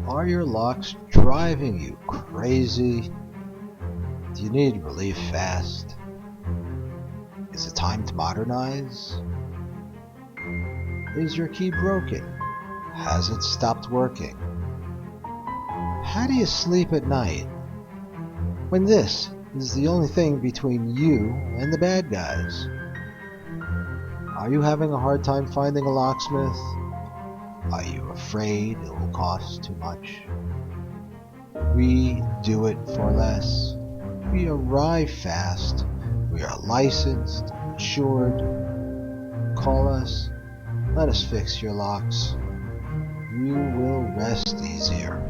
Are your locks driving you crazy? Do you need relief fast? Is it time to modernize? Is your key broken? Has it stopped working? How do you sleep at night when this is the only thing between you and the bad guys? Are you having a hard time finding a locksmith? Are you afraid it will cost too much? We do it for less. We arrive fast. We are licensed, insured. Call us. Let us fix your locks. You will rest easier.